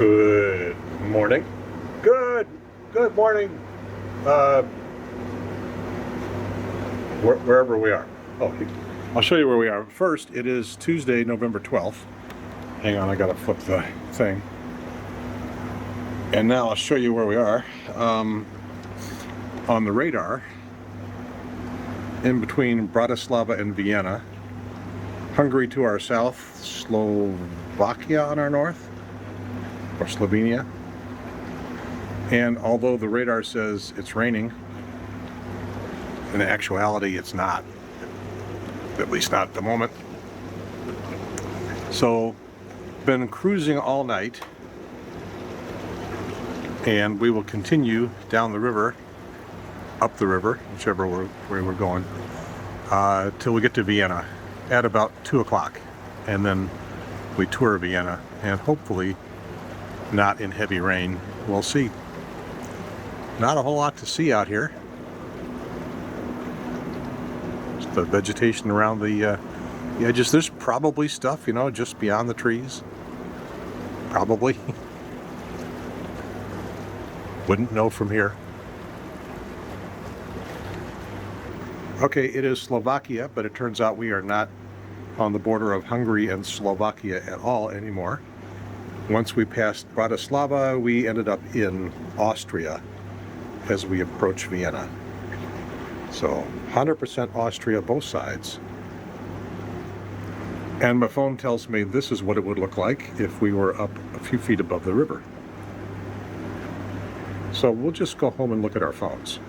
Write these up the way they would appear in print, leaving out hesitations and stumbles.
Good morning. Good morning. Wherever we are. Oh, I'll show you where we are. First, it is Tuesday, November 12th. Hang on, I gotta flip the thing. And now I'll show you where we are. On the radar, in between Bratislava and Vienna, Hungary to our south, Slovakia on our north, or Slovenia. And although the radar says it's raining, in actuality it's not. At least not at the moment. So, been cruising all night, and we will continue down the river, up the river, whichever way we're going, till we get to Vienna at about 2 o'clock. And then we tour Vienna, and hopefully not in heavy rain. We'll see. Not a whole lot to see out here. Just the vegetation around the edges. There's probably stuff, you know, just beyond the trees. Probably. Wouldn't know from here. Okay, it is Slovakia, but it turns out we are not on the border of Hungary and Slovakia at all anymore. Once we passed Bratislava, we ended up in Austria as we approach Vienna. So 100% Austria, both sides. And my phone tells me this is what it would look like if we were up a few feet above the river. So we'll just go home and look at our phones.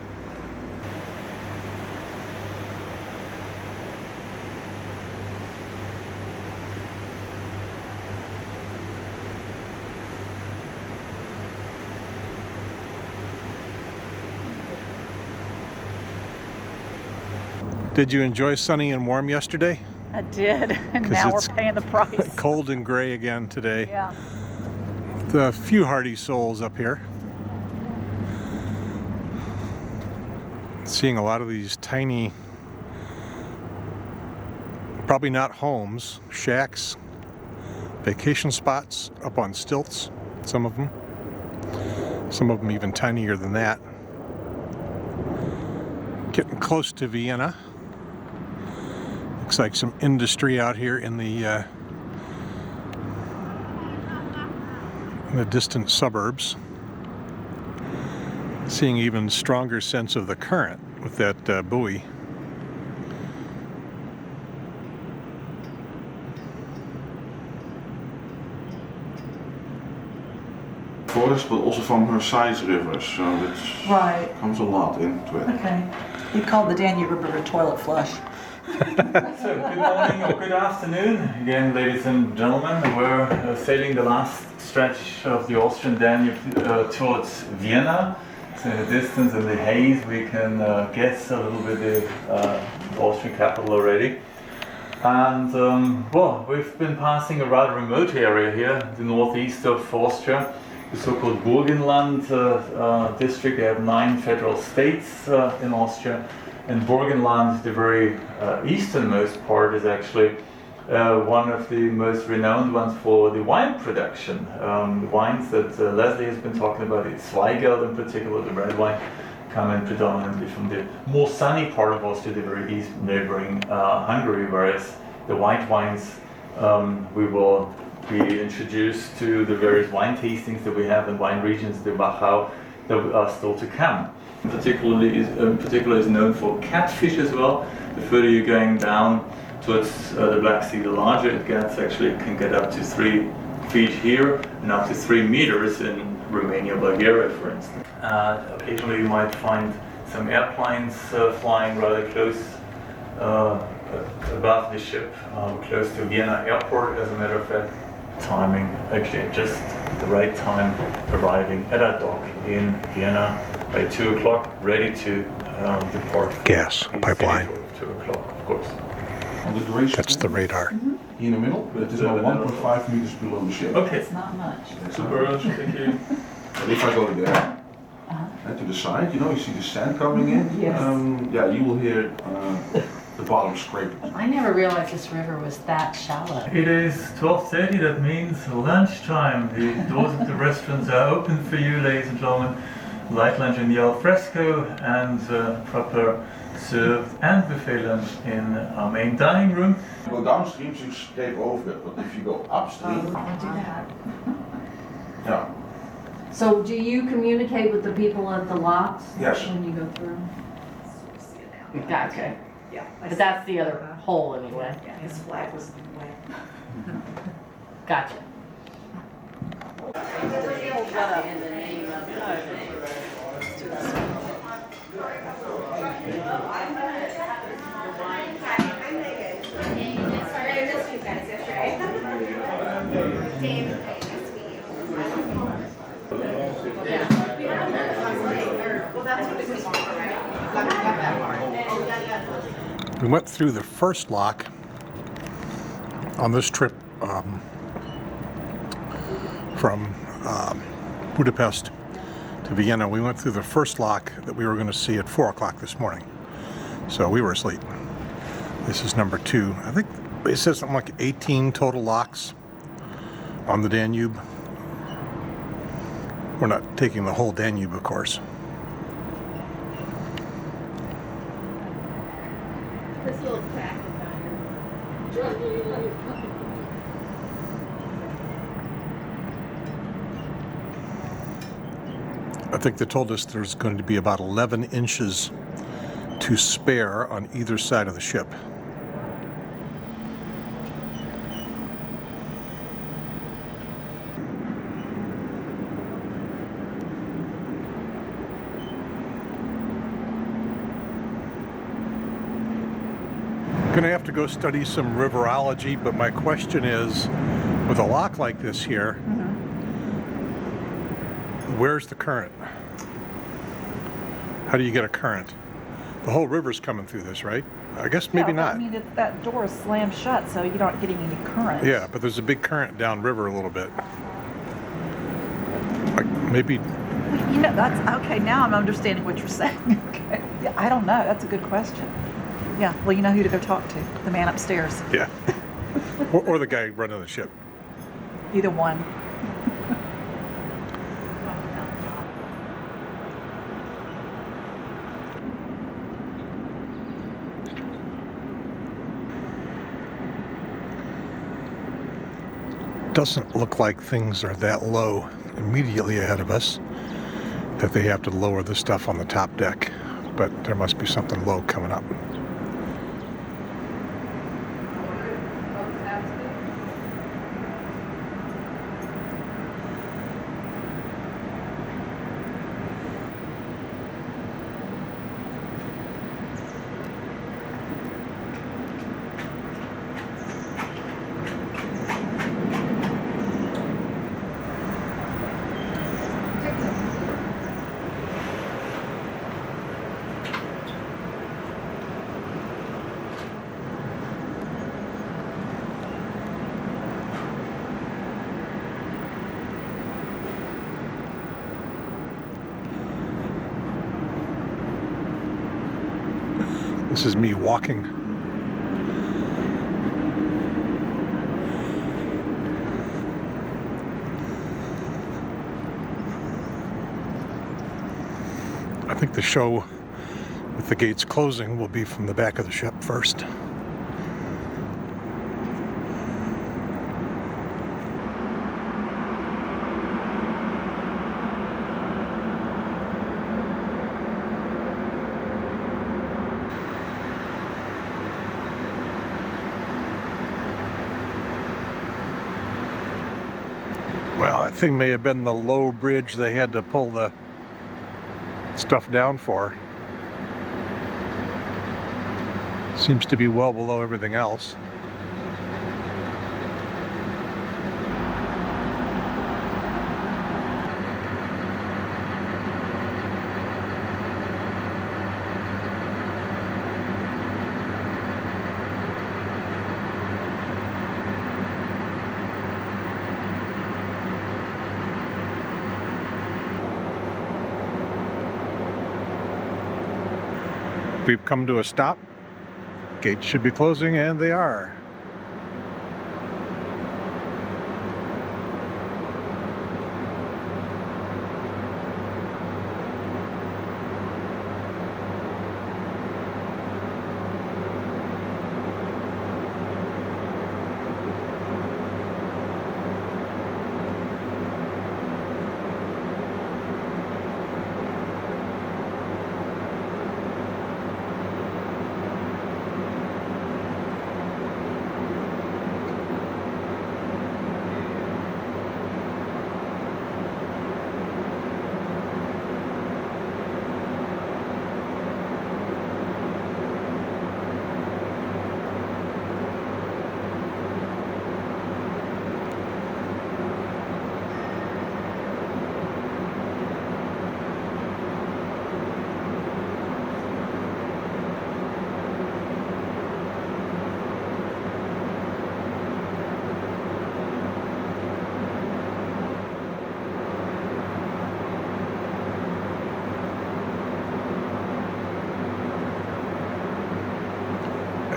Did you enjoy sunny and warm yesterday? I did, and now we're paying the price. Cold and gray again today. Yeah. The few hardy souls up here. Seeing a lot of these tiny, probably not homes, shacks, vacation spots up on stilts, some of them. Some of them even tinier than that. Getting close to Vienna. Looks like some industry out here in the distant suburbs. Seeing even stronger sense of the current with that buoy. Forest, but also from her size rivers, so it Right. comes a lot into it. Okay. We called the Danube River a toilet flush. So, good morning or good afternoon again, ladies and gentlemen. We're sailing the last stretch of the Austrian Danube towards Vienna. So in the distance, in the haze, we can guess a little bit the Austrian capital already. And well, we've been passing a rather remote area here, the northeast of Austria, the so-called Burgenland district. They have 9 federal states in Austria. And Burgenland, the very easternmost part, is actually one of the most renowned ones for the wine production. The wines that Leslie has been talking about, it's Zweigelt in particular, the red wine, come in predominantly from the more sunny part of Austria, the very east neighboring Hungary, whereas the white wines we will be introduced to the various wine tastings that we have in wine regions, the Wachau, that are still to come. Particularly is known for catfish as well. The further you're going down towards the Black Sea, the larger it gets. Actually, it can get up to 3 feet here and up to 3 meters in Romania, Bulgaria, for instance. Occasionally, you might find some airplanes flying rather close above the ship, close to Vienna airport. As a matter of fact, timing actually just the right time, arriving at our dock in Vienna by 2 o'clock, ready to depart. Gas pipeline. 2 o'clock, of course. And the duration That's the radar. here in the middle, but it is now 1.5 meters below the ship. Okay, It's not much. super, thank you. But if I go there, and to the side, you know, you see the sand coming in. Yes. Yeah, you will hear the bottom scraped. I never realized this river was that shallow. It is 12:30, that means lunchtime. The doors of the restaurants are open for you, ladies and gentlemen. Light lunch in the al fresco and proper served and buffet lunch in our main dining room. Go downstream, so you scrape over it, but if you go upstream, I'll do that. yeah. So do you communicate with the people at the locks? Yes. When you go through? Gotcha. Yeah. But that's the other hole anyway. Yeah, his flag was wet. Gotcha. Sorry, I missed you guys yesterday. Dave, nice to meet you. Yeah. We had met last night, well, that's what it was for, right? Got that far. Oh, yeah. We went through the first lock on this trip from Budapest to Vienna. We went through the first lock that we were going to see at 4 o'clock this morning. So we were asleep. This is number 2. I think it says something like 18 total locks on the Danube. We're not taking the whole Danube, of course. This little crack is on here. I think they told us there's going to be about 11 inches to spare on either side of the ship. Gonna have to go study some riverology, but my question is, with a lock like this here, where's the current? How do you get a current? The whole river's coming through this, right? I guess maybe Yeah, not. I mean, that door is slammed shut, so you're not getting any current. Yeah, but there's a big current downriver a little bit. Like maybe, You know, that's okay. Now I'm understanding what you're saying. Okay. Yeah, I don't know. That's a good question. Yeah. Well, you know who to go talk to. The man upstairs. yeah. or the guy running the ship. Either one. Doesn't look like things are that low immediately ahead of us, that they have to lower the stuff on the top deck, but there must be something low coming up. This is me walking. I think the show with the gates closing will be from the back of the ship first. Well, that thing may have been the low bridge they had to pull the stuff down for. Seems to be well below everything else. We've come to a stop. Gates should be closing, and they are.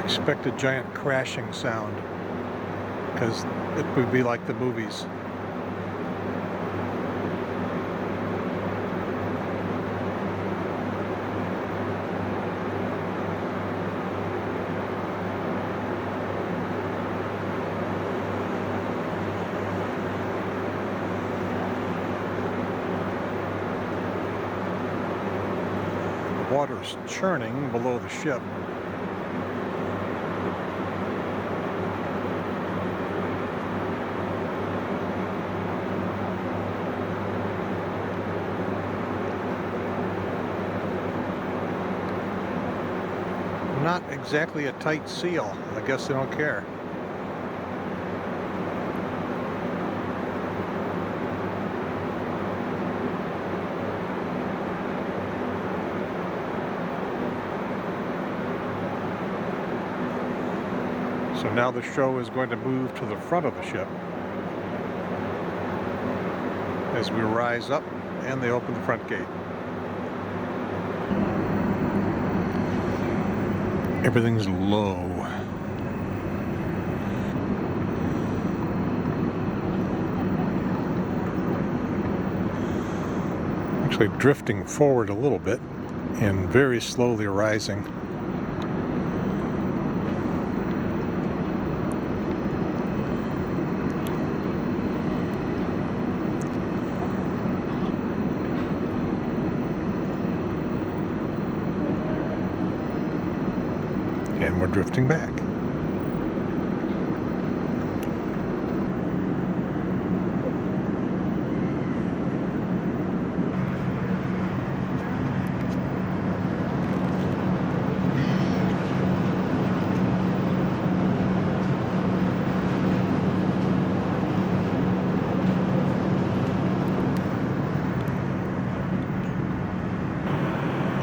Expect a giant crashing sound, because it would be like the movies. The water's churning below the ship. Not exactly a tight seal. I guess they don't care. So now the show is going to move to the front of the ship as we rise up and they open the front gate. Everything's low. Actually drifting forward a little bit and very slowly rising. And we're drifting back.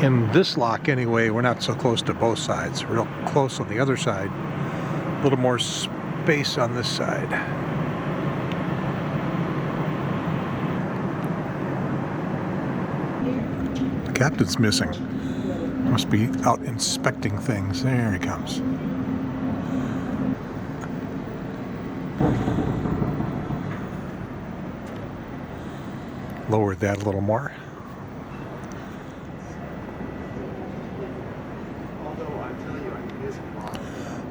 In this lock anyway, we're not so close to both sides. Real close on the other side. A little more space on this side. The captain's missing. Must be out inspecting things. There he comes. Lower that a little more.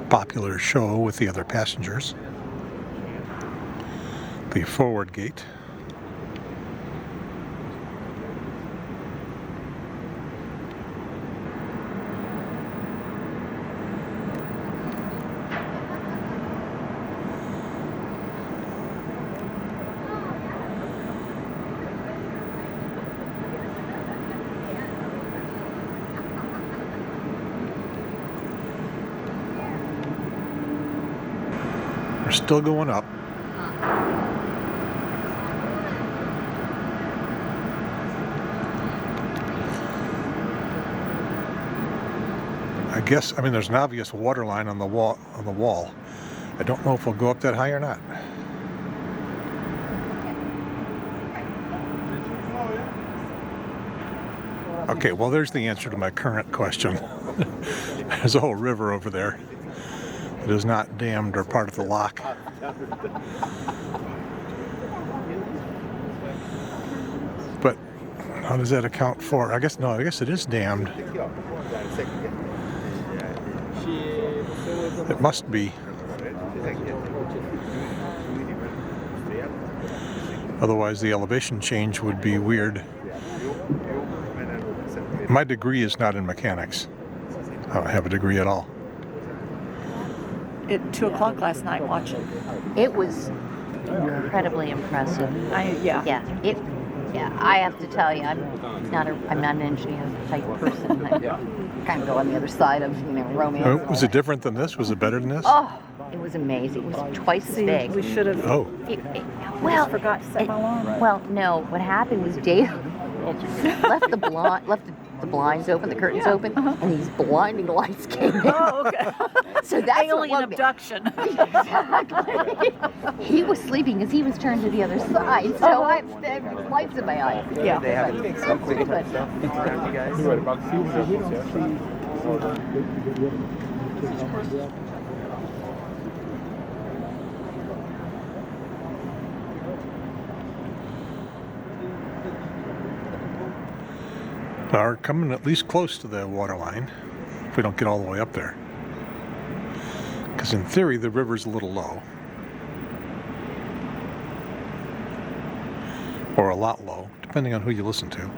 Popular show with the other passengers. The forward gate. We're still going up. I guess, I mean, there's an obvious water line on the wall. I don't know if we'll go up that high or not. Okay, well, there's the answer to my current question. There's a whole river over there that is not dammed or part of the lock. But how does that account for? I guess it is dammed. It must be. Otherwise, the elevation change would be weird. My degree is not in mechanics. I don't have a degree at all. At 2 o'clock last night watching. It was incredibly impressive. Yeah. Yeah, I have to tell you, I'm not an engineer type person. I kind of go on the other side of, romance. Oh, was it different than this? Was it better than this? Oh, it was amazing. It was twice as big. We should have. Oh. Well, forgot to set my alarm. Well, no. What happened was Dave left the blinds open, the curtains open, and these blinding lights came in. Oh, okay. So that's Alien what woke me. abduction. Exactly. He was sleeping because he was turned to the other side, so I had lights in my eyes. Yeah. They have something you guys. Are coming at least close to the water line if we don't get all the way up there. Because in theory, the river's a little low. Or a lot low, depending on who you listen to.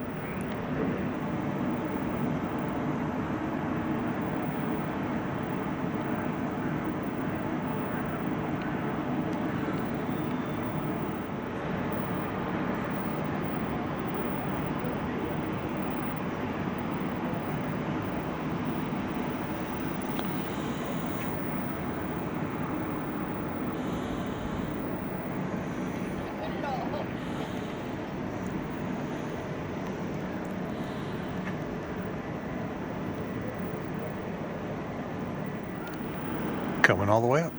Coming all the way up.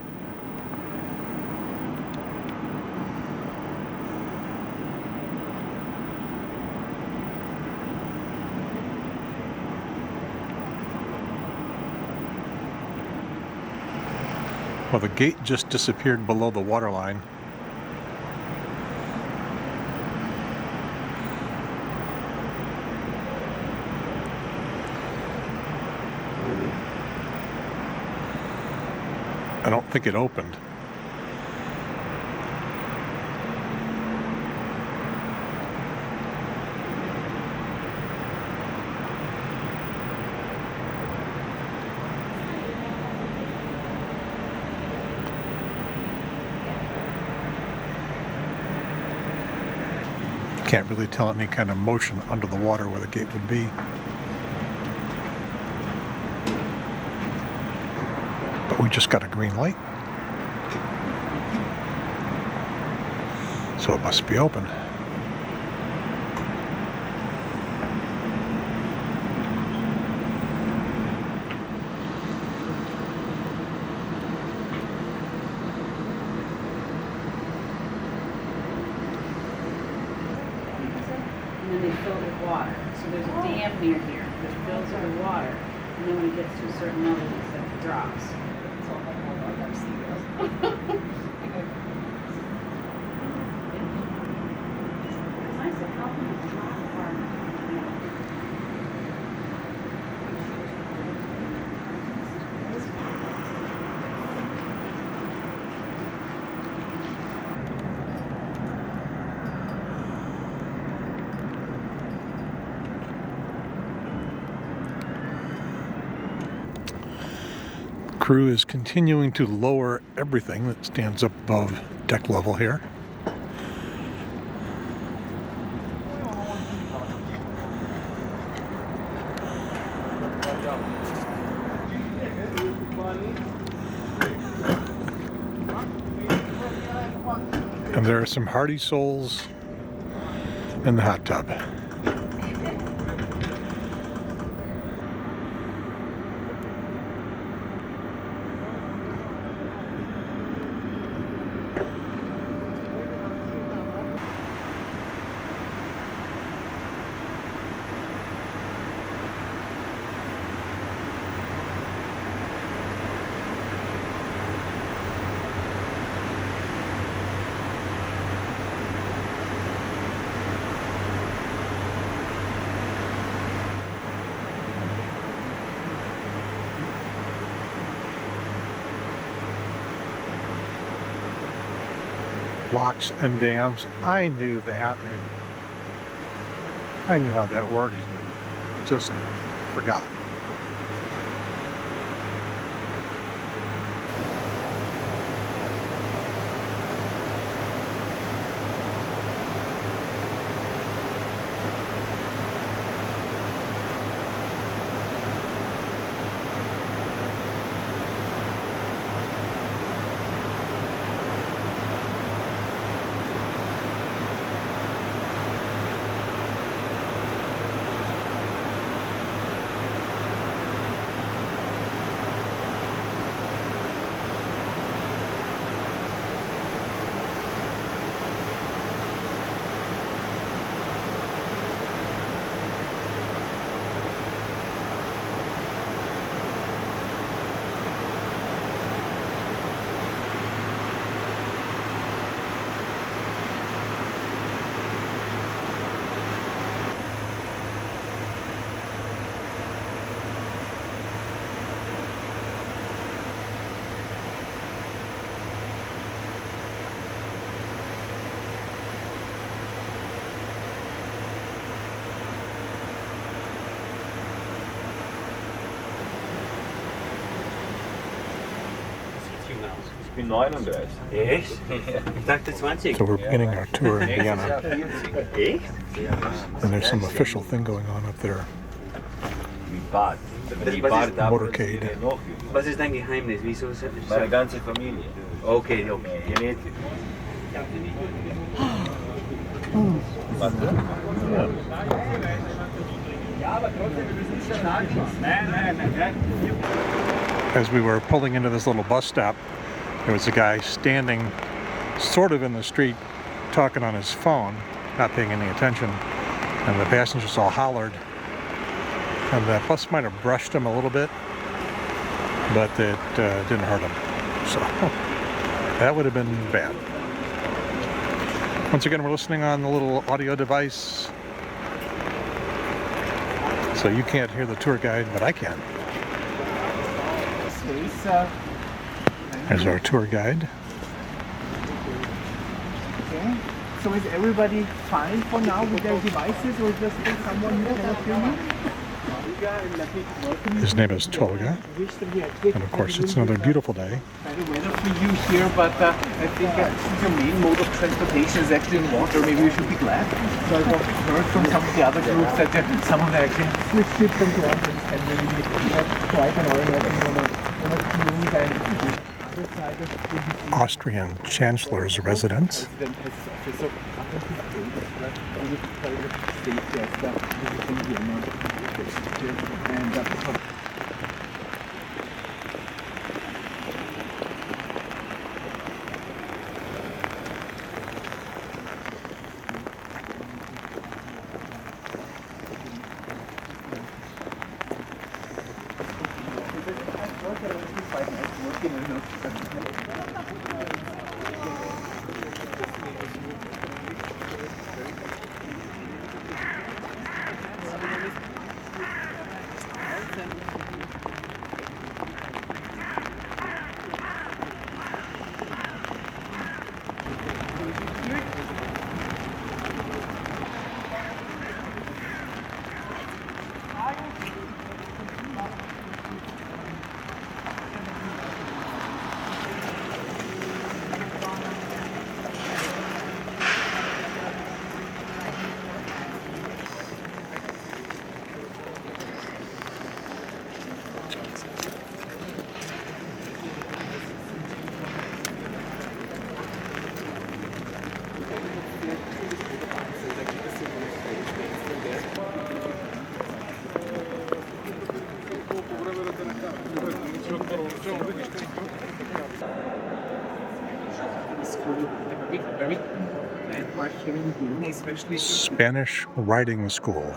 Well, the gate just disappeared below the water line. I don't think it opened. Can't really tell any kind of motion under the water where the gate would be. But we just got a green light. So it must be open. And then they fill it with water. So there's a dam near here that fills it with water. And then when it gets to a certain level, it drops. Crew is continuing to lower everything that stands up above deck level here. And there are some hardy souls in the hot tub. locks and dams. I knew that. I knew how that worked. Just forgot. Ich bin 39. Echt? Ich dachte 20. So we're beginning our tour in Vienna, Echt? and there's some official thing going on up there. Wie Bad. Motorcade. Was ist dein Geheimnis? Wieso ist Meine ganze Familie. Okay, okay. Genetisch. As we were pulling into this little bus stop, there was a guy standing sort of in the street talking on his phone, not paying any attention, and the passengers all hollered, and the bus might have brushed him a little bit, but it didn't hurt him. So that would have been bad. Once again, we're listening on the little audio device, so you can't hear the tour guide, but I can. There's our tour guide. Okay. So is everybody fine for now with their devices, or is there still someone who cannot hear me? His name is Tolga, and of course it's another beautiful day. By the weather for you here, but I think since your main mode of transportation is actually in water, maybe you should be glad. So I've heard from some of the other groups that some of them actually switch ships and so on, and maybe quite an Austrian Chancellor's residence. Spanish Riding School.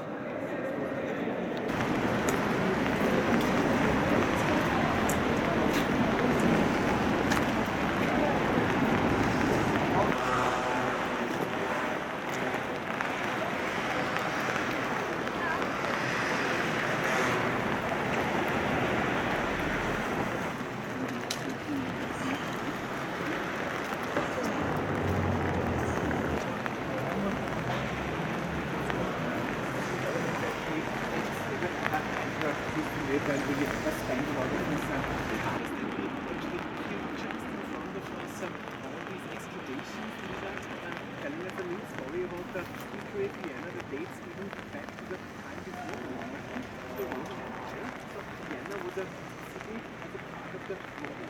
Then we spend a lot of these cars that we actually here just in front of us all these excavations. These are telling us a neat story about the history of Vienna that dates even back to the time before the Roman Empire. So Vienna was a city as a part of the Roman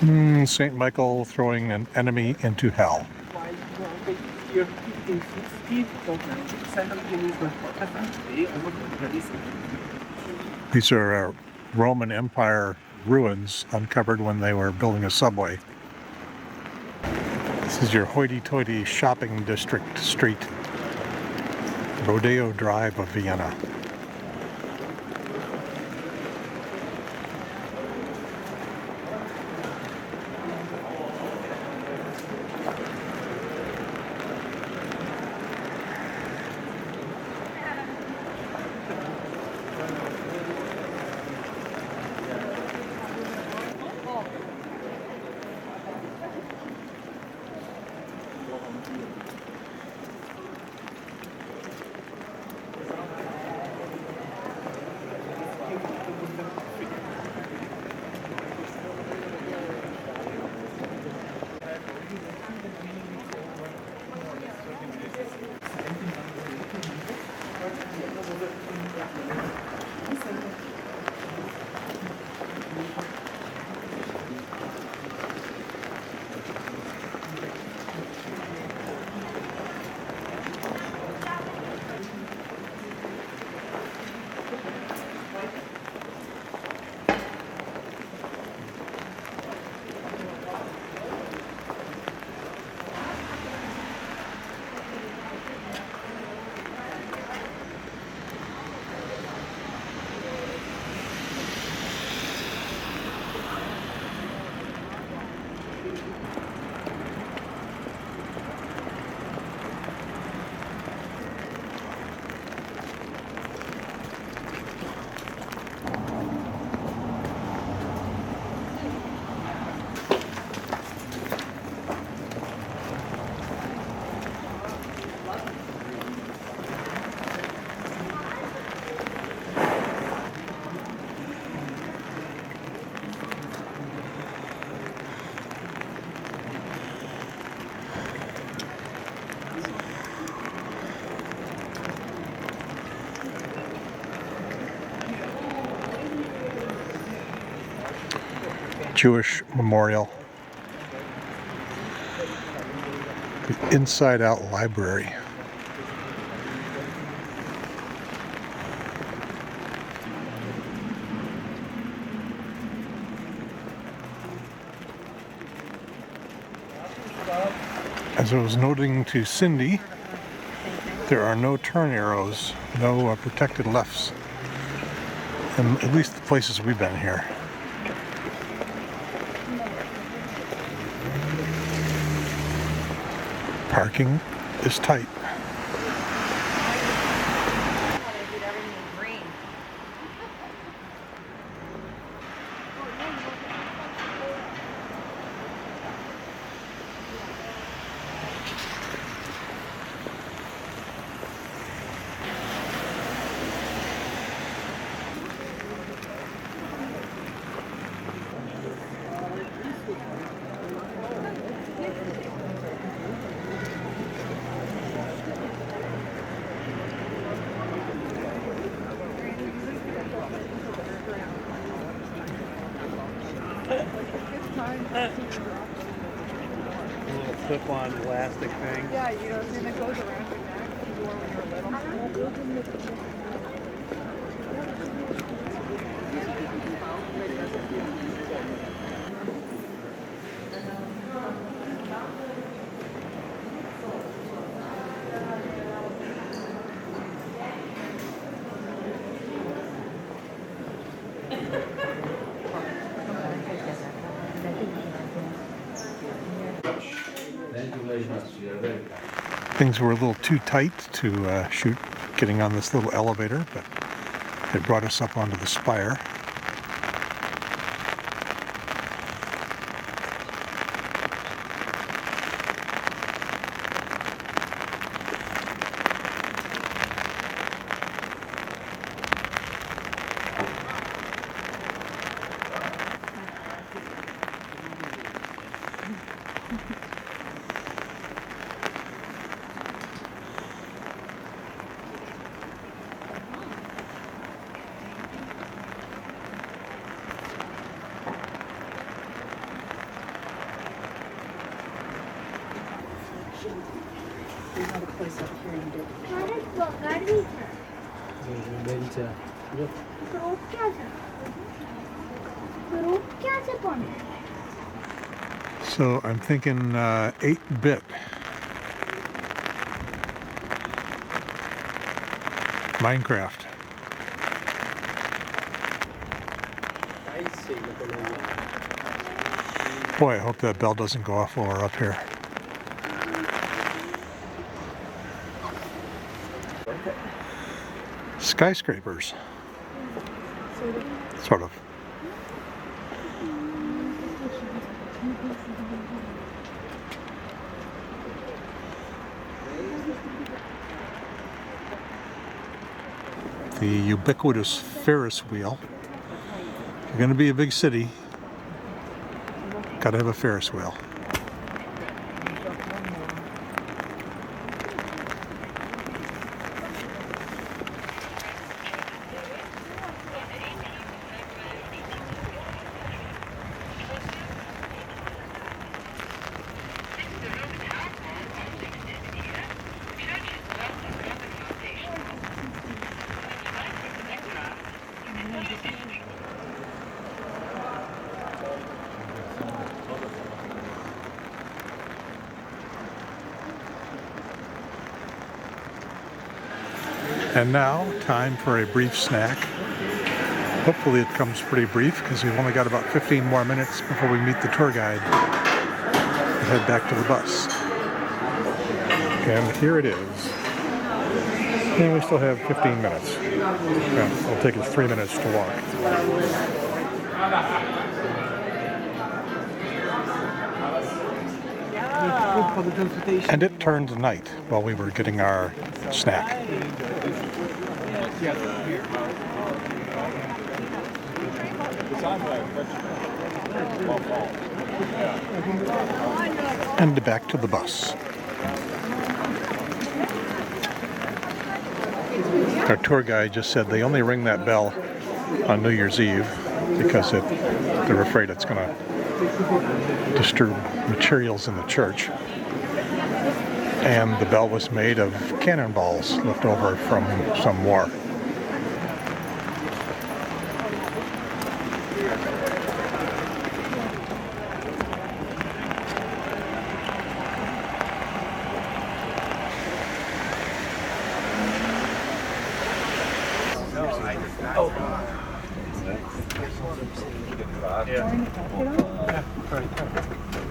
Empire. St. Michael throwing an enemy into hell. While around the year 1550, so 90% of Viennese were Protestant. Today, almost everybody is. These are Roman Empire ruins uncovered when they were building a subway. This is your hoity-toity shopping district street, Rodeo Drive of Vienna. Jewish memorial. The Inside Out Library. As I was noting to Cindy, there are no turn arrows, no protected lefts, in at least the places we've been here. Parking is tight. Little clip-on plastic thing. Yeah, you know, and it goes around your neck. You wore when you were little. Things were a little too tight to shoot getting on this little elevator, but it brought us up onto the spire. We have a place over here in Duke. So I'm thinking 8-bit. Minecraft. Boy, I hope that bell doesn't go off while we're up here. Skyscrapers. Sort of. The ubiquitous Ferris wheel. If you're going to be a big city, gotta have a Ferris wheel. And now, time for a brief snack. Hopefully it comes pretty brief because we've only got about 15 more minutes before we meet the tour guide and head back to the bus. And here it is. And we still have 15 minutes. Well, it'll take us 3 minutes to walk. And it turned night while we were getting our snack. And back to the bus. Our tour guide just said they only ring that bell on New Year's Eve because they're afraid it's going to disturb materials in the church. And the bell was made of cannonballs left over from some war.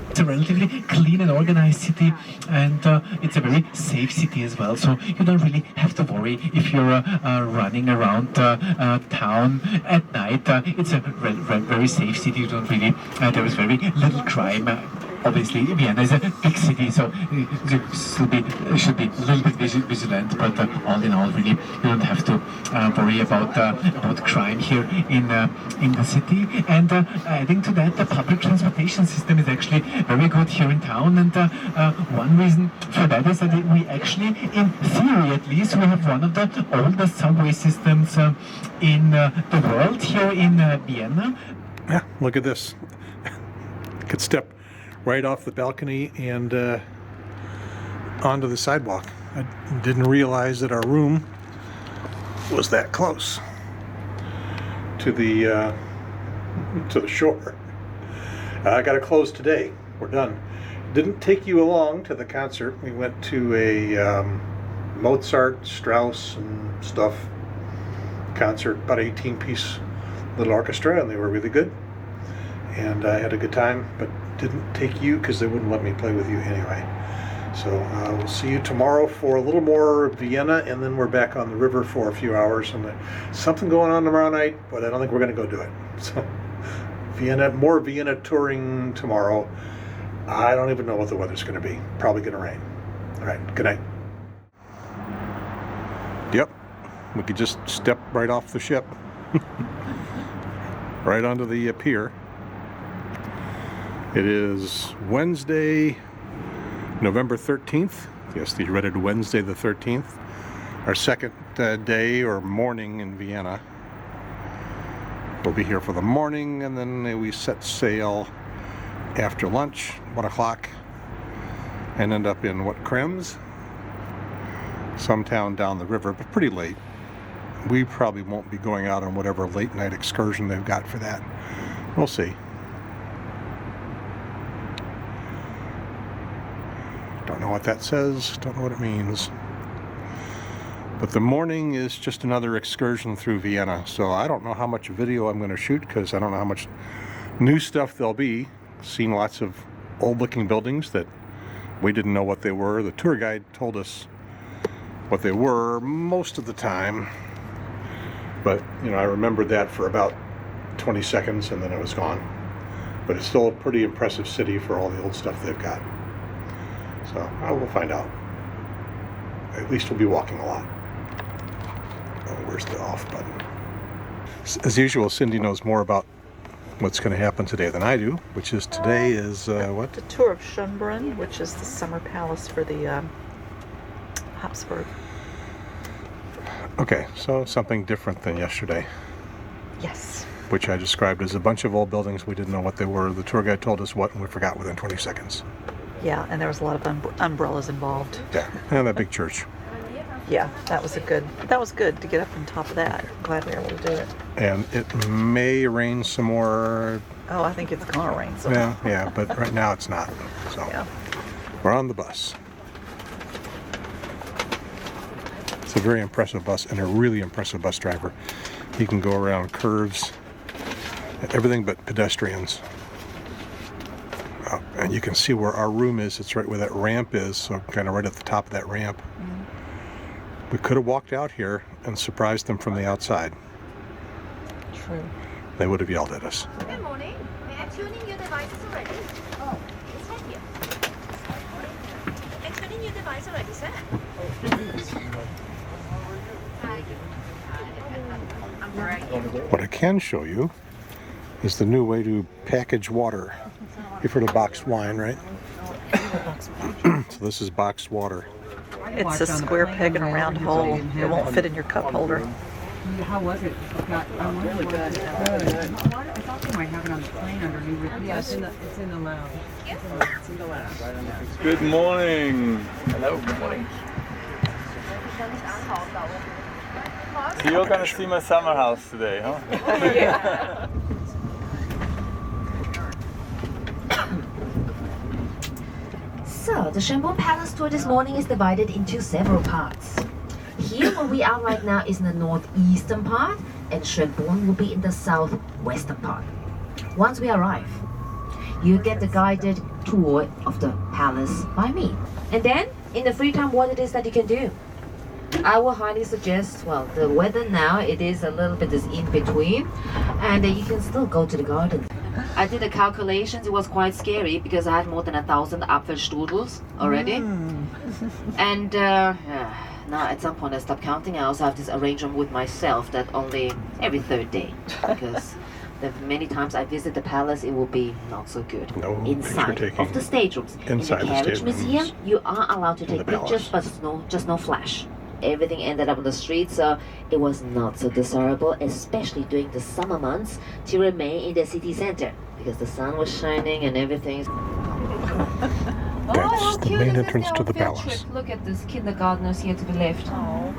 It's a relatively clean and organized city, and it's a very safe city as well, so you don't really have to worry if you're running around town at night. It's a very safe city. You don't really, there is very little crime. Obviously, Vienna is a big city, so you should be a little bit vigilant, but all in all, really, you don't have to worry about crime here in the city. And adding to that, the public transportation system is actually very good here in town, and one reason for that is that we actually, in theory at least, we have one of the oldest subway systems in the world here in Vienna. Yeah, look at this. Could step right off the balcony and onto the sidewalk. I didn't realize that our room was that close to the shore. I got to close today. We're done. Didn't take you along to the concert. We went to a Mozart, Strauss, and stuff concert, about 18-piece little orchestra, and they were really good. And I had a good time, but didn't take you because they wouldn't let me play with you anyway. So we'll see you tomorrow for a little more Vienna, and then we're back on the river for a few hours. And something going on tomorrow night, but I don't think we're going to go do it. So more Vienna touring tomorrow. I don't even know what the weather's going to be. Probably going to rain. All right, good night. Yep, we could just step right off the ship, right onto the pier. It is Wednesday, November 13th. Yes, the dreaded Wednesday the 13th. Our second day or morning in Vienna. We'll be here for the morning, and then we set sail after lunch, 1 o'clock, and end up in what, Krems? Some town down the river, but pretty late. We probably won't be going out on whatever late night excursion they've got for that. We'll see. Don't know what that says, don't know what it means. But the morning is just another excursion through Vienna, so I don't know how much video I'm going to shoot because I don't know how much new stuff there'll be. Seen lots of old-looking buildings that we didn't know what they were. The tour guide told us what they were most of the time, but you know, I remembered that for about 20 seconds and then it was gone. But it's still a pretty impressive city for all the old stuff they've got. So I will find out. At least we'll be walking a lot. Oh, where's the off button? As usual, Cindy knows more about what's going to happen today than I do, which is today is what? The tour of Schönbrunn, which is the summer palace for the Habsburg. Okay, so something different than yesterday. Yes. Which I described as a bunch of old buildings. We didn't know what they were. The tour guide told us what, and we forgot within 20 seconds. Yeah, and there was a lot of umbrellas involved. Yeah, and that big church. Yeah, that was good to get up on top of that. Glad we were able to do it. And it may rain some more. Oh, I think it's gonna rain. So. Yeah, but right now it's not. So Yeah. we're on the bus. It's a very impressive bus and a really impressive bus driver. He can go around curves, everything but pedestrians. And you can see where our room is. It's right where that ramp is, so kind of right at the top of that ramp. Mm-hmm. We could have walked out here and surprised them from the outside. True. They would have yelled at us. Good morning. May I tune in your devices already? Oh, it's right here. I'm tuning your device already, sir. I'm right here. What I can show you is the new way to package water. You've heard of boxed wine, right? So this is boxed water. It's a square peg in a round hole. It won't fit in your cup holder. How was it? Really good. I thought they might have it on the plane underneath. Yes, it's in the lounge. It's in the lounge. Good morning. Hello, good morning. So you're gonna see my summer house today, huh? Yeah. So, the Schönbrunn Palace tour this morning is divided into several parts. Here, where we are right now, is in the northeastern part, and Schönbrunn will be in the southwestern part. Once we arrive, you get the guided tour of the palace by me. And then, in the free time, what it is that you can do. I will highly suggest, well, the weather now, it is a little bit in between, and you can still go to the garden. I did the calculations. It was quite scary because I had more than 1,000 Apfelstrudels already. And now at some point I stopped counting. I also have this arrangement with myself that only every third day, because the many times I visit the palace, it will be not so good. No inside picture of the stage rooms. Inside in the the carriage stage museum, rooms. you are allowed to In take the pictures, palace. but just no flash. Everything ended up on the street, so it was not so desirable, especially during the summer months, to remain in the city center because the sun was shining and everything. That's the main entrance to the palace. Look at this kindergartners here to the left. Oh.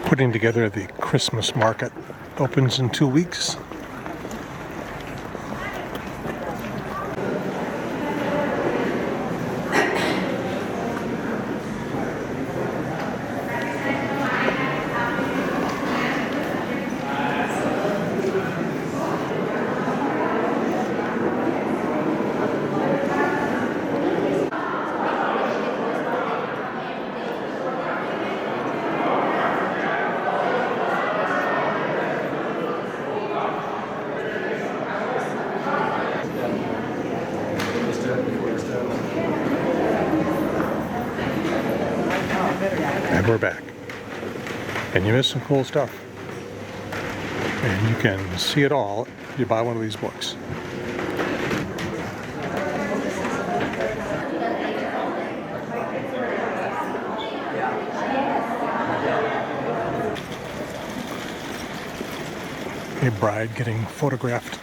Putting together the Christmas market. Opens in 2 weeks. we're back. And you missed some cool stuff. And you can see it all if you buy one of these books. A bride getting photographed.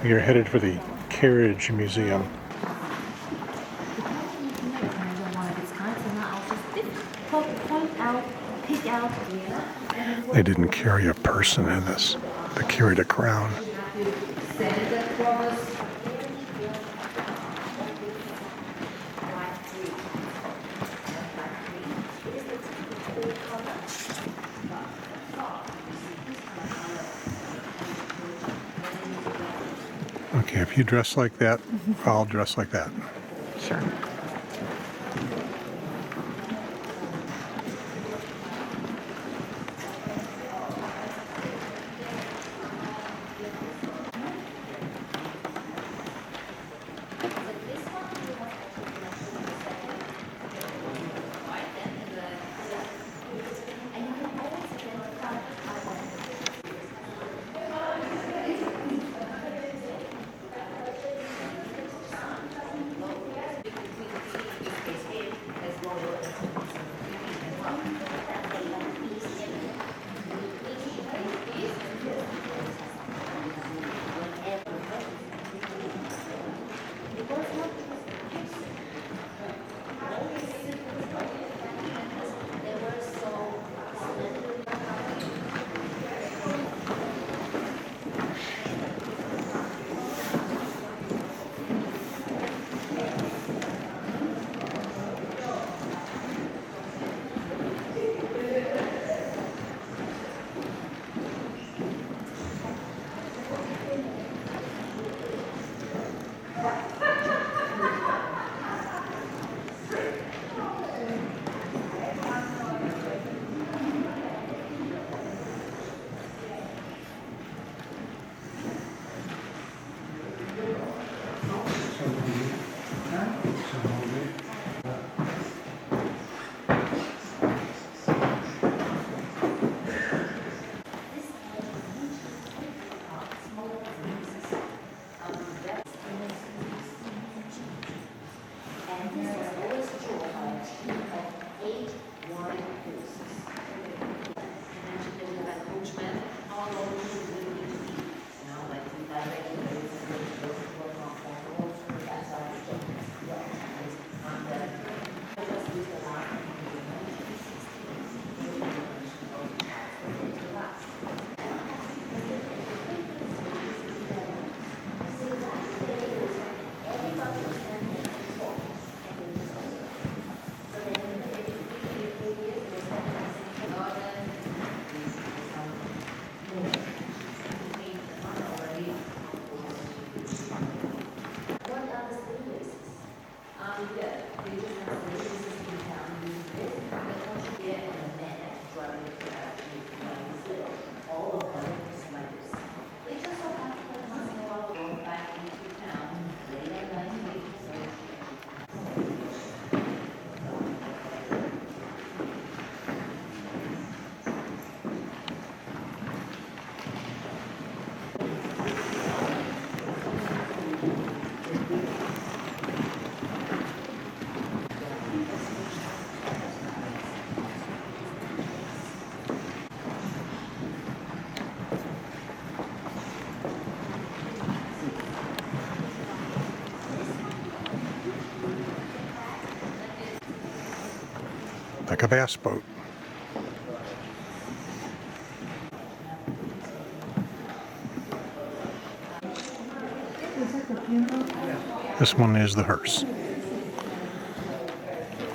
You're headed for the Carriage Museum. They didn't carry a person in this. They carried a crown. Okay, if you dress like that, I'll dress like that. Sure. Like a bass boat. This one is the hearse.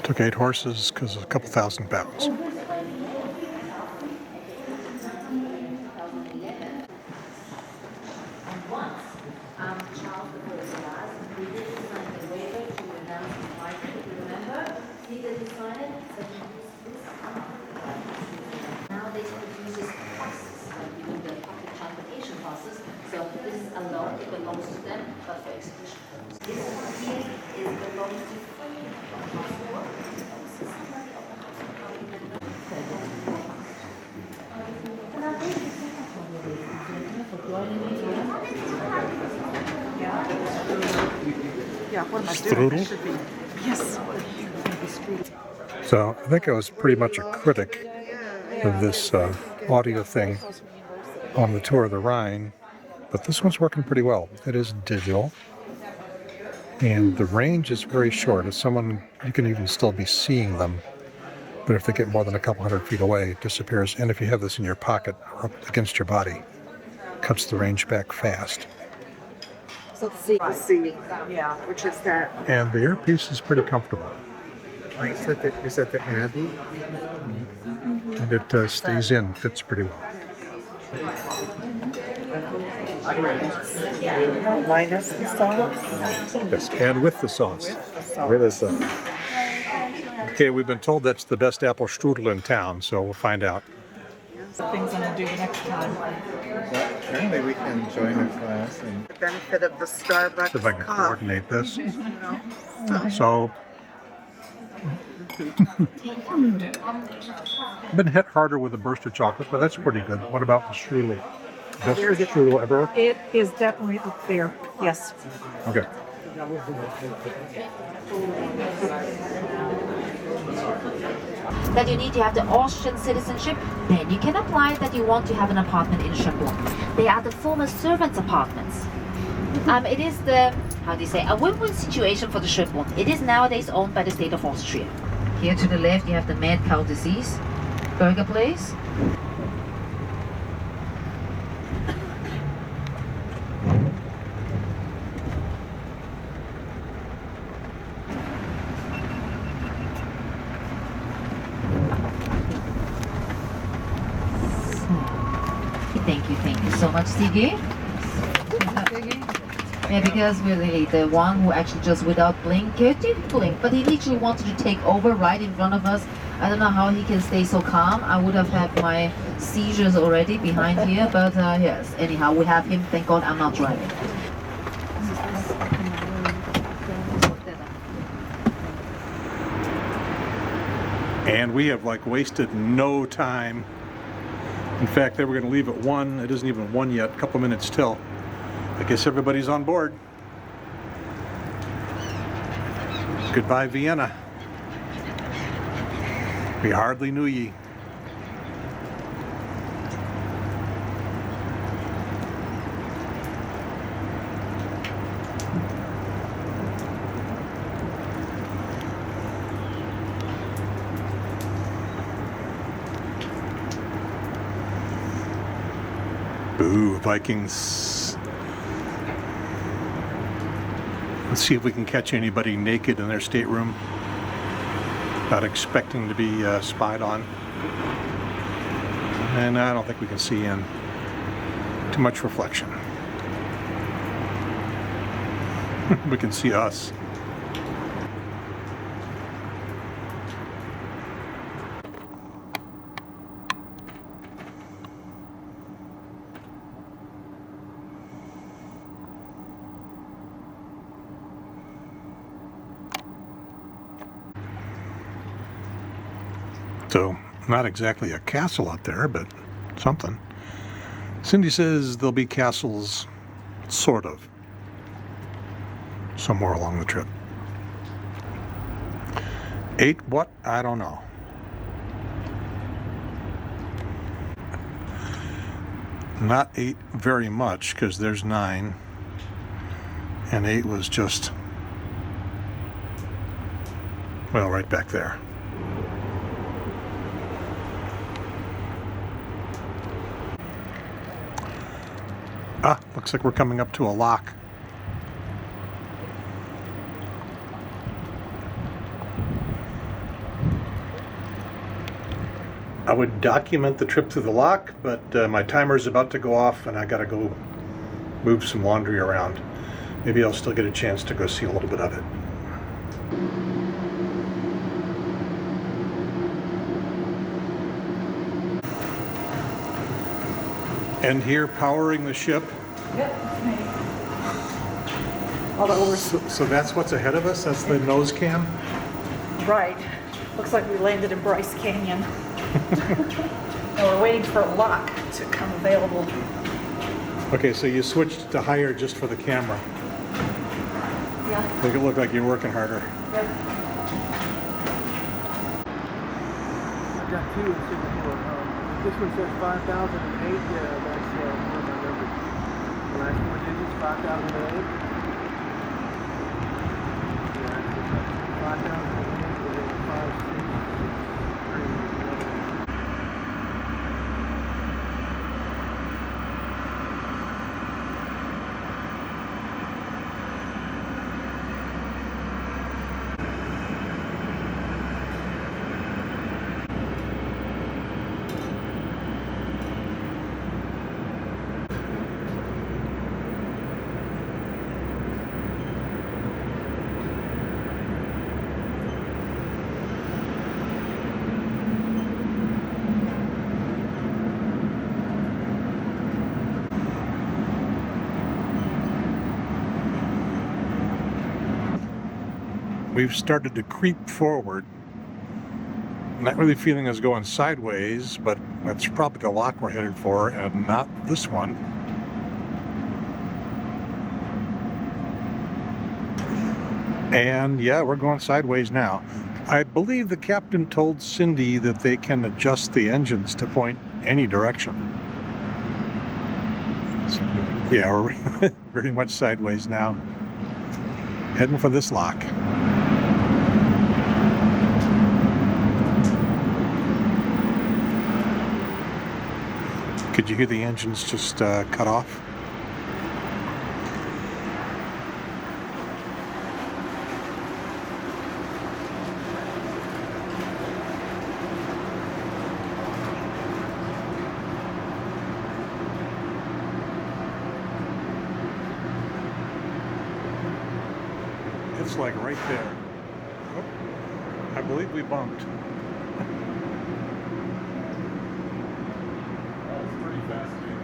Took 8 horses because of a couple thousand pounds. Nowadays produces buses, like even the public transportation buses. So this is alone, it belongs to them, but for exhibition purposes. This one here is belongs to transport. Yeah, what am I Strudel? doing? It should be. Yes. So I think I was pretty much a critic of this audio thing on the Tour of the Rhine, but this one's working pretty well. It is digital, and the range is very short. If someone, you can even still be seeing them, but if they get more than a couple hundred feet away, it disappears. And if you have this in your pocket or up against your body, it cuts the range back fast. So the C, yeah, which is that. And the earpiece is pretty comfortable. Is that the Abbey? And it stays in, fits pretty well. Minus the sauce. Yes, and with the sauce. With the sauce. Okay, we've been told that's the best apple strudel in town, so we'll find out. The things I'm gonna do the next time. Apparently we can join a class and The benefit of the Starbucks See if I can cup. coordinate this. So, I've been hit harder with a burst of chocolate, but that's pretty good. What about the strudel? Best strudel ever? It is definitely up there. Yes. Okay. That you need to have the Austrian citizenship, then you can apply that you want to have an apartment in Schönborn. They are the former servants' apartments. It is the, how do you say, a win-win situation for the Schönborn. It is nowadays owned by the state of Austria. Here to the left you have the mad cow disease burger place. Thank you so much, Sigi. Yeah, because really the one who actually just without blink, he didn't blink, but he literally wanted to take over right in front of us. I don't know how he can stay so calm. I would have had my seizures already behind here, but yes, anyhow, we have him. Thank God I'm not driving. And we have like wasted no time. In fact, they were going to leave at 1. It isn't even 1 yet, a couple minutes till. I guess everybody's on board. Goodbye, Vienna. We hardly knew ye. Boo, Vikings. Let's see if we can catch anybody naked in their stateroom. Not expecting to be spied on. And I don't think we can see in. Too much reflection. We can see us. So, not exactly a castle out there, but something. Cindy says there'll be castles, sort of, somewhere along the trip. 8 what? I don't know. Not 8 very much, because there's 9. And 8 was just, well, right back there. Ah, looks like we're coming up to a lock. I would document the trip through the lock, but my timer is about to go off and I gotta go move some laundry around. Maybe I'll still get a chance to go see a little bit of it. And here, powering the ship. Yep, that's me. Although we're So that's what's ahead of us? That's the nose cam? right. Looks like we landed in Bryce Canyon. And we're waiting for a lock to come available. Okay, so you switched to higher just for the camera. Yeah. Make it look like you're working harder. Yep. I've got two in Singapore. This one says 5,008. That's one of my numbers. The last four digits, 5,008. Yeah, 5,008. 5, 6, 3, 11. We've started to creep forward. Not really feeling us going sideways, but that's probably the lock we're headed for and not this one. And yeah, we're going sideways now. I believe the captain told Cindy that they can adjust the engines to point any direction. So, yeah, we're pretty much sideways now. Heading for this lock. Could you hear the engines just cut off? It's like right there. Oh, I believe we bumped. That's pretty fascinating.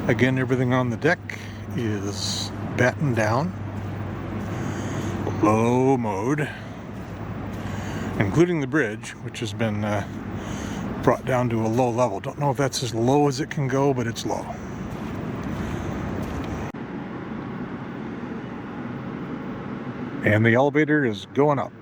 Again, everything on the deck is battened down, low mode, including the bridge, which has been brought down to a low level. Don't know if that's as low as it can go, but it's low. And the elevator is going up.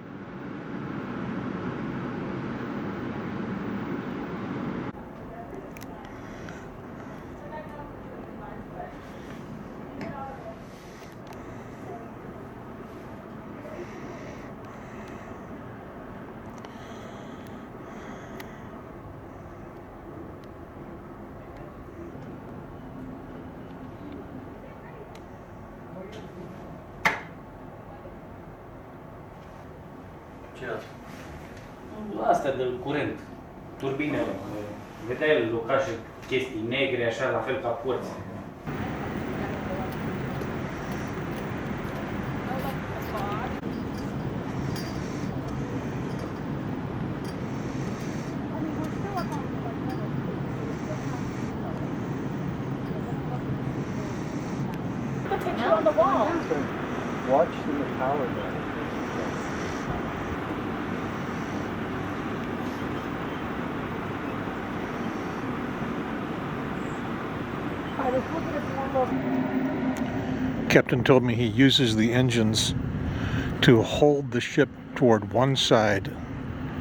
Asta de curent, turbinele, vedeai locașe chestii negre, așa, la fel ca porți. On the wall. Watch the power there. Captain told me he uses the engines to hold the ship toward one side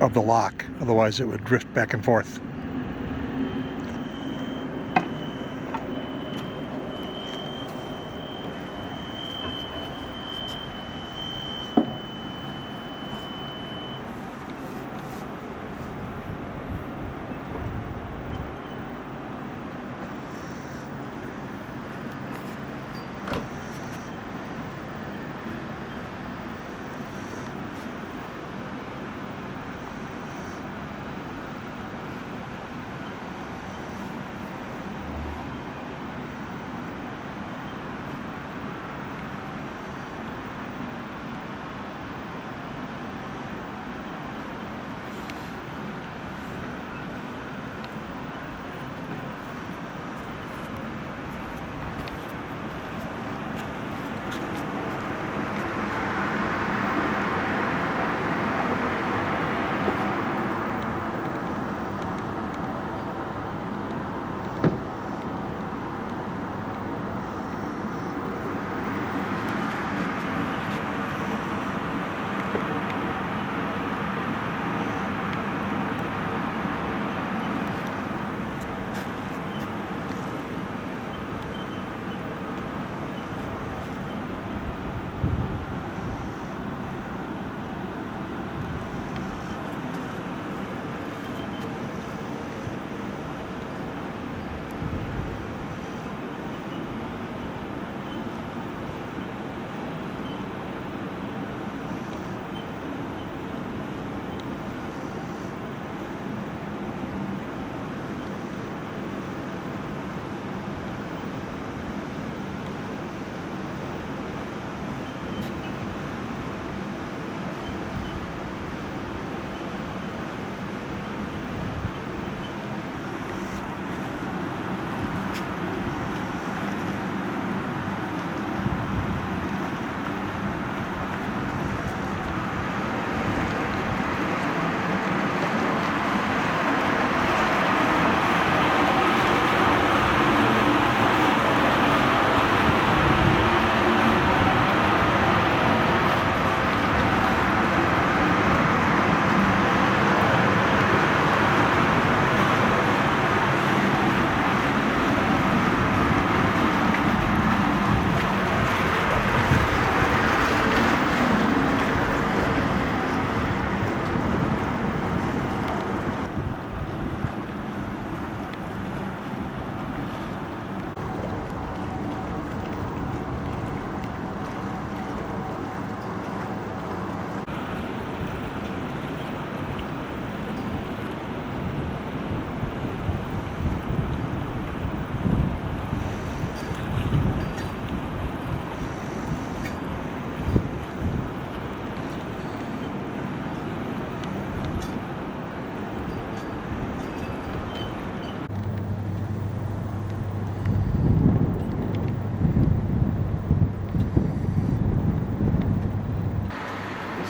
of the lock, otherwise it would drift back and forth.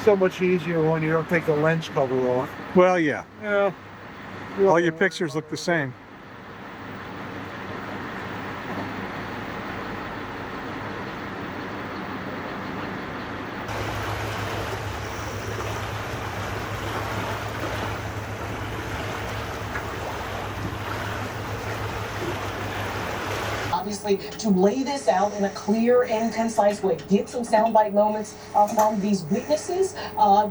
so much easier when you don't take the lens cover off. Well, yeah. Yeah. All your pictures look the same. Obviously, to lay this out in a clear and concise way, get some soundbite moments from these witnesses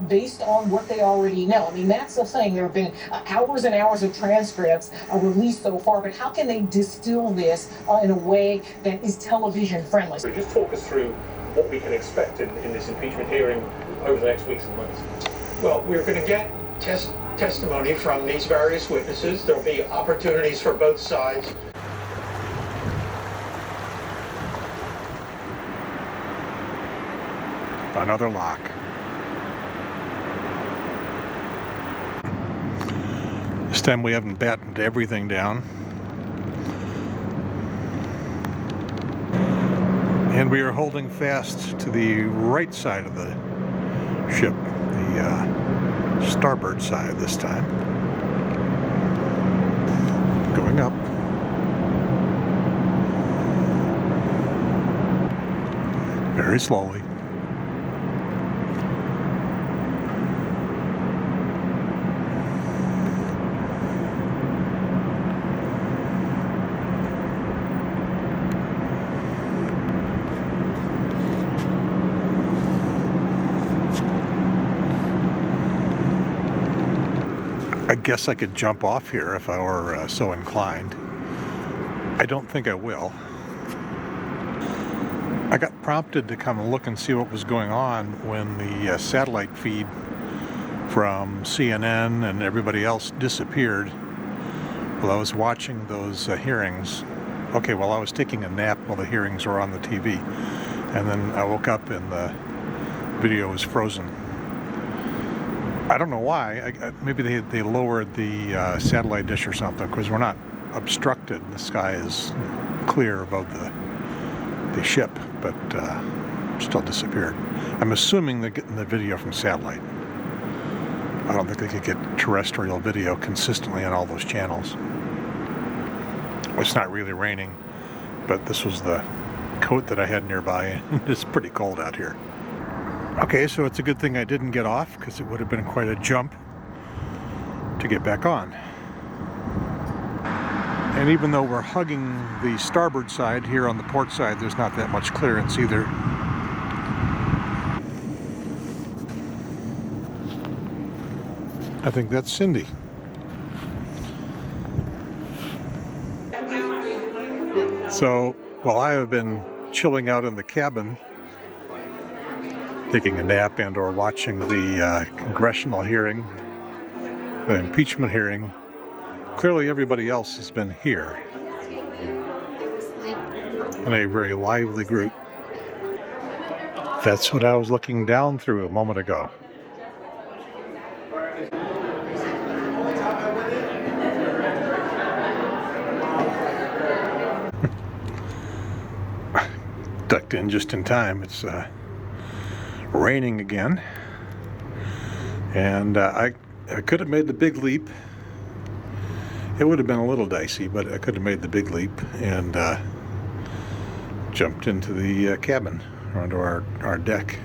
based on what they already know. I mean, that's the thing. There have been hours and hours of transcripts released so far, but how can they distill this in a way that is television friendly? So just talk us through what we can expect in this impeachment hearing over the next weeks and months. Well, we're going to get testimony from these various witnesses. There'll be opportunities for both sides. Another lock. This time we haven't battened everything down. And we are holding fast to the right side of the ship, the starboard side this time. Going up. Very slowly. I guess I could jump off here if I were so inclined. I don't think I will. I got prompted to come and look and see what was going on when the satellite feed from CNN and everybody else disappeared while I was watching those hearings. Okay, well, I was taking a nap while the hearings were on the TV, and then I woke up and the video was frozen. I don't know why. Maybe they lowered the satellite dish or something, because we're not obstructed. The sky is clear above the ship, but still disappeared. I'm assuming they're getting the video from satellite. I don't think they could get terrestrial video consistently on all those channels. It's not really raining, but this was the coat that I had nearby, and it's pretty cold out here. Okay, so it's a good thing I didn't get off, because it would have been quite a jump to get back on. And even though we're hugging the starboard side, here on the port side, there's not that much clearance either. I think that's Cindy. So, while I have been chilling out in the cabin, taking a nap and or watching the congressional hearing, the impeachment hearing, clearly everybody else has been here in a very lively group. That's what I was looking down through a moment ago. Ducked in just in time. It's raining again, and I could have made the big leap. It would have been a little dicey, but I could have made the big leap and jumped into the cabin, or onto our deck.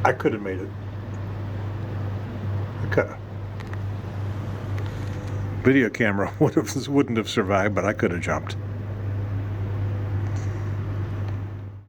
I could have made it. I could have. Video camera wouldn't have survived, but I could have jumped.